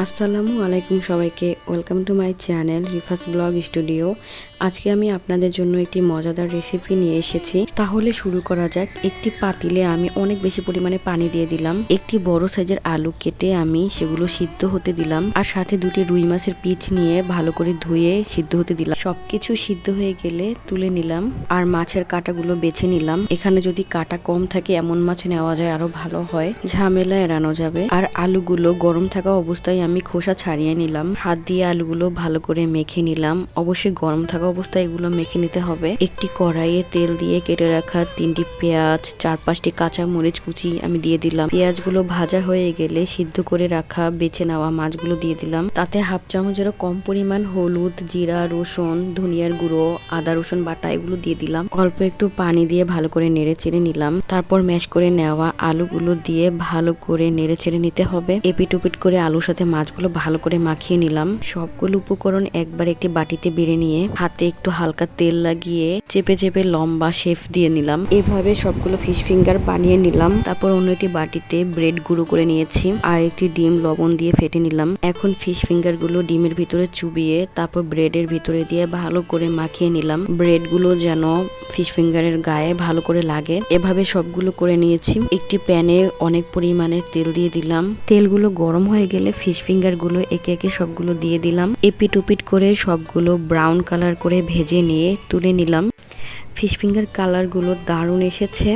আসসালামু আলাইকুম সবাইকে, welcome to my channel Rifas blog studio. আজকে আমি আপনাদের জন্য একটি মজাদার রেসিপি নিয়ে এসেছি। তাহলে শুরু করা যাক। একটি পাতিলে আমি অনেক বেশি পরিমাণে পানি দিয়ে দিলাম। একটি বড় সাইজের আলু কেটে আমি সেগুলো সিদ্ধ হতে দিলাম, আর সাথে দুটি রুই মাছের পিচ নিয়ে ভালো করে ধুয়ে সিদ্ধ হতে দিলাম। সবকিছু সিদ্ধ হয়ে গেলে তুলে নিলাম, আর মাছের কাঁটাগুলো বেছে নিলাম। এখানে যদি কাঁটা কম থাকে এমন মাছ নেওয়া যায়, আরো ভালো হয়, ঝামেলা এড়ানো যাবে। আর আলুগুলো গরম থাকা অবস্থায় আমি খোসা ছাড়িয়ে নিলাম। হাত দিয়ে আলুগুলো ভালো করে মেখে নিলাম। অবশ্যই গরম থাকা অবস্থায় এগুলো মেখে নিতে হবে। একটি কড়াইয়ে তেল দিয়ে কেটে রাখা 3টি পেঁয়াজ, 4-5টি কাঁচা মরিচ কুচি আমি দিয়ে দিলাম। পেঁয়াজগুলো ভাজা হয়ে গেলে সিদ্ধ করে রাখা বেছে নেওয়া মাছগুলো দিয়ে দিলাম। তাতে হাফ চামচেরও কম পরিমাণ হলুদ, জিরা, রসুন, ধনিয়ার গুঁড়ো, আদা রসুন বাটা এগুলো দিয়ে দিলাম। অল্প একটু পানি দিয়ে ভালো করে নেড়ে চেড়ে নিলাম। তারপর ম্যাশ করে নেওয়া আলুগুলো দিয়ে ভালো করে নেড়ে ছেড়ে নিতে হবে। এপিট ওপিট করে আলুর সাথে মাছগুলো ভালো করে মাখিয়ে নিলাম। সবগুলো উপকরণ একবার একটি বাটিতে বেড়ে নিয়ে হাতে একটু হালকা তেল লাগিয়ে চেপে চেপে লম্বা শেপ দিয়ে নিলাম। এভাবে সবগুলো ফিশ ফিঙ্গার বানিয়ে নিলাম। তারপর অন্য একটি বাটিতে ব্রেড গুঁড়ো করে নিয়েছি, আর একটি ডিম লবণ দিয়ে ফেটে নিলাম। এখন ফিশ ফিঙ্গার গুলো ডিমের ভিতরে চুবিয়ে তারপর ব্রেডের ভিতরে দিয়ে ভালো করে মাখিয়ে নিলাম। ব্রেড গুলো যেন ফিশ ফিঙ্গারের গায়ে ভালো করে লাগে, এভাবে সবগুলো করে নিয়েছি। একটি প্যানে অনেক পরিমাণে তেল দিয়ে দিলাম। তেলগুলো গরম হয়ে গেলে ফিশ ফিঙ্গার গুলো একে একে সবগুলো দিয়ে দিলাম। এপিট ওপিট করে সবগুলো ব্রাউন কালার করে ভেজে নিয়ে তুলে নিলাম। ফিশ ফিঙ্গার কালারগুলো দারুণ এসেছে।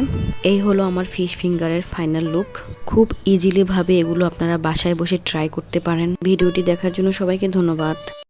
এই হলো আমার ফিশ ফিঙ্গারের ফাইনাল লুক। খুব ইজিলি ভাবে এগুলো আপনারা বাসায় বসে ট্রাই করতে পারেন। ভিডিওটি দেখার জন্য সবাইকে ধন্যবাদ।